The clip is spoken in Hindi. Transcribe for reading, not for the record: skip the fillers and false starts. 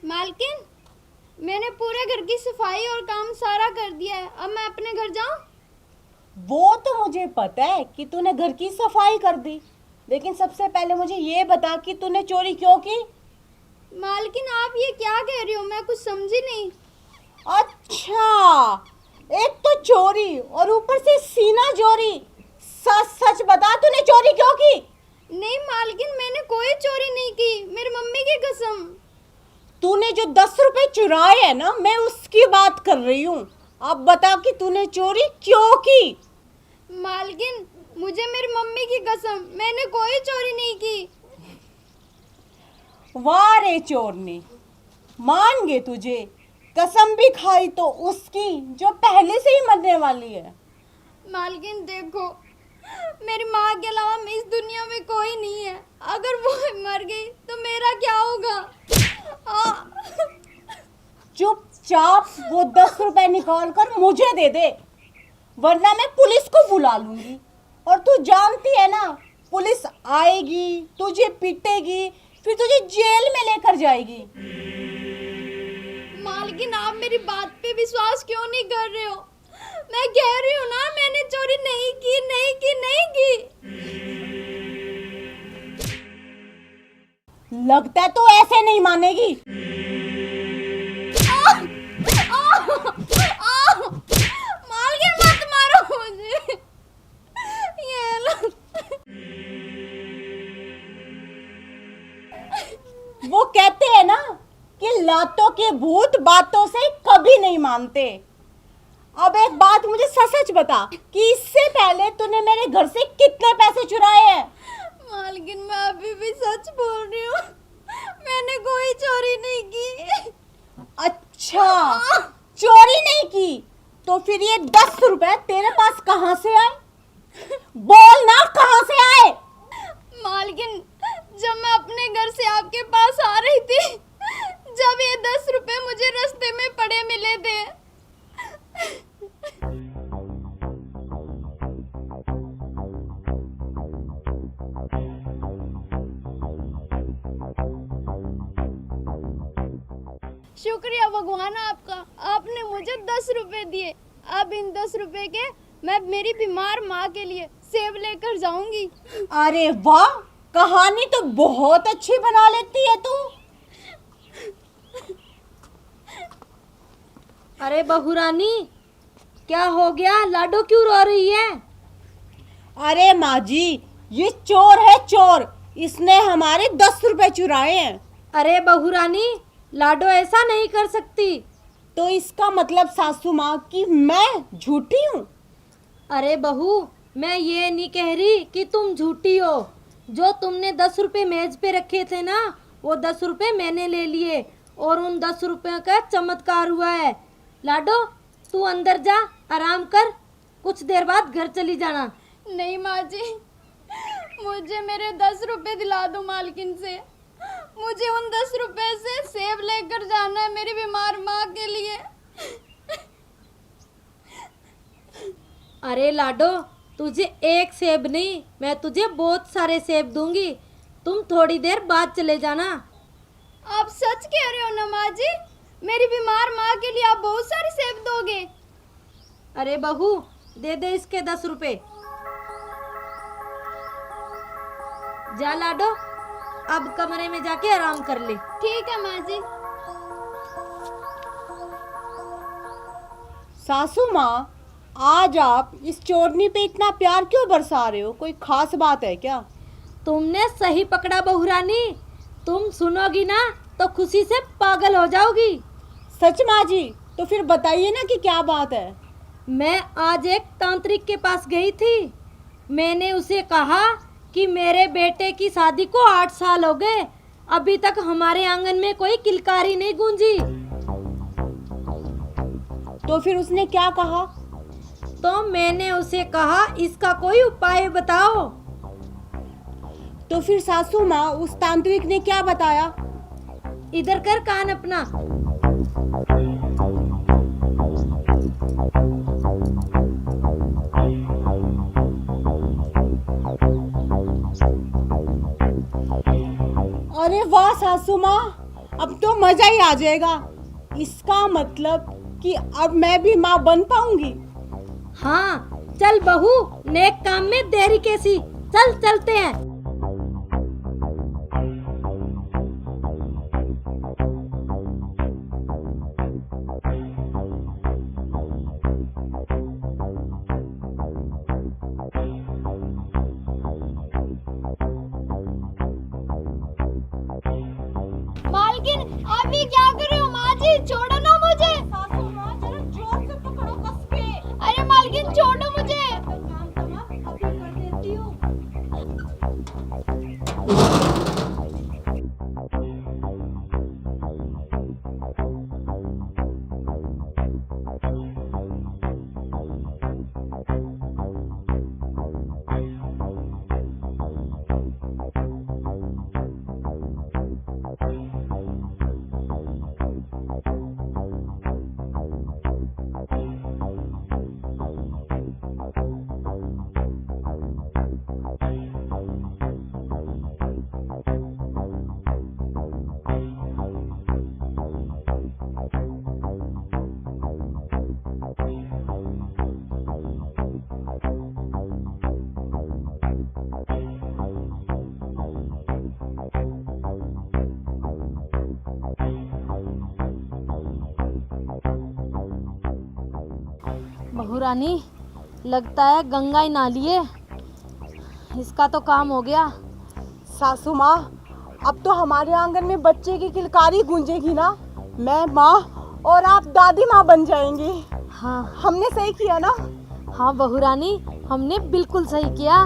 मालकिन, मैंने पूरे घर की सफाई और काम सारा कर दिया है। अब मैं अपने घर जाऊं? वो तो मुझे पता है कि तूने घर की सफाई कर दी, लेकिन सबसे पहले मुझे ये बता कि तूने चोरी क्यों की। मालकिन, आप ये क्या कह रही हो? मैं कुछ समझी नहीं। अच्छा, एक तो चोरी और ऊपर से सीना चोरी। सच सच बता, तूने चोरी क्यों की। नहीं मालकिन, मैंने कोई चोरी नहीं की, मेरी मम्मी की कसम। तूने जो 10 रुपए चुराए हैं ना, मैं उसकी बात कर रही हूँ। अब बता कि तूने चोरी क्यों की। मालकिन, मुझे मेरी मम्मी की कसम, मैंने कोई चोरी नहीं की। वाह रे चोरनी, मान गए तुझे। कसम भी खाई तो उसकी जो पहले से ही मरने वाली है। मालकिन देखो, मेरी माँ के अलावा इस दुनिया में कोई नहीं है। अगर वो मर गई तो मेरा क्या होगा? चुपचाप वो 10 रुपए निकाल कर मुझे दे दे, वरना मैं पुलिस को बुला लूंगी। और तू जानती है ना, पुलिस आएगी, तुझे पीटेगी, फिर तुझे जेल में लेकर जाएगी। मालकिन, आप मेरी बात पे विश्वास क्यों नहीं कर रहे हो? मैं कह रही हूँ ना, मैंने चोरी नहीं की, नहीं की, नहीं की। लगता है तो ऐसे नहीं मानेगी। मालकिन मत मारो मुझे। ये लो। वो कहते हैं ना कि लातों के भूत बातों से कभी नहीं मानते। अब एक बात मुझे सच सच बता कि इससे पहले तूने मेरे घर से कितने पैसे चुराए हैं। मालकिन, मैं अभी भी सच बोल रही हूँ, मैंने कोई चोरी नहीं की। अच्छा, चोरी नहीं की तो फिर ये 10 रुपए तेरे पास कहाँ से आए? बोल ना, कहाँ से आए? मालकिन, जब मैं अपने घर से आपके पास आ रही थी, जब ये 10 रुपए मुझे रास्ते में पड़े मिले थे। शुक्रिया भगवान आपका, आपने मुझे 10 रुपए दिए। अब इन 10 रुपए के मैं मेरी बीमार माँ के लिए सेब लेकर जाऊंगी। अरे वाह, कहानी तो बहुत अच्छी बना लेती है तू। अरे बहू रानी, क्या हो गया? लाडो क्यों रो रही है? अरे माँ जी, ये चोर है चोर। इसने हमारे 10 रुपए चुराए हैं। अरे बहू रानी, लाडो ऐसा नहीं कर सकती। तो इसका मतलब सासू माँ कि मैं झूठी हूँ? अरे बहू, मैं ये नहीं कह रही कि तुम झूठी हो। जो तुमने 10 रुपए मेज पे रखे थे ना, वो 10 रुपए मैंने ले लिए और उन 10 रुपयों का चमत्कार हुआ है। लाडो, तू अंदर जा, आराम कर, कुछ देर बाद घर चली जाना। नहीं माँ जी, मुझे मेरे 10 रुपए दिला दो मालकिन से। मुझे उन 10 रुपए से सेब लेकर जाना है मेरी बीमार माँ के लिए। अरे लाडो, तुझे एक सेब नहीं, मैं तुझे बहुत सारे सेब दूंगी। तुम थोड़ी देर बाद चले जाना। आप सच कह रहे हो ना माँ जी? मेरी बीमार माँ के लिए आप बहुत सारे सेब दोगे? अरे बहू, दे दे इसके 10 रुपए। जा लाडो, अब कमरे में जाके आराम कर ले। ठीक है माँ जी। सासू माँ, आज आप इस चोरनी पे इतना प्यार क्यों बरसा रहे हो? कोई खास बात है क्या? तुमने सही पकड़ा बहू रानी, तुम सुनोगी ना तो खुशी से पागल हो जाओगी। सच माँ जी? तो फिर बताइए ना कि क्या बात है। मैं आज एक तांत्रिक के पास गई थी। मैंने उसे कहा कि मेरे बेटे की शादी को 8 साल हो गए, अभी तक हमारे आंगन में कोई किलकारी नहीं गूंजी। तो फिर उसने क्या कहा? तो मैंने उसे कहा, इसका कोई उपाय बताओ। तो फिर सासू माँ, उस तांत्रिक ने क्या बताया? इधर कर कान अपना। अरे वाह सासू माँ, अब तो मजा ही आ जाएगा। इसका मतलब कि अब मैं भी माँ बन पाऊंगी। हाँ चल बहू, नेक काम में देरी कैसी, चल चलते हैं। मालकिन आप ये क्या कर रहे हो? माँ जी छोड़ो ना मुझे। सासू माँ जरा जोर से पकड़ो कस के। अरे मालकिन छोड़ो मुझे। काम तमाम अभी कर देती हूँ। बहू रानी, लगता है गंगा ही नहा लिए, इसका तो काम हो गया। सासू माँ, अब तो हमारे आंगन में बच्चे की किलकारी गूंजेगी ना। मैं माँ और आप दादी माँ बन जाएंगी। हाँ हमने सही किया ना? हाँ बहू रानी, हमने बिल्कुल सही किया।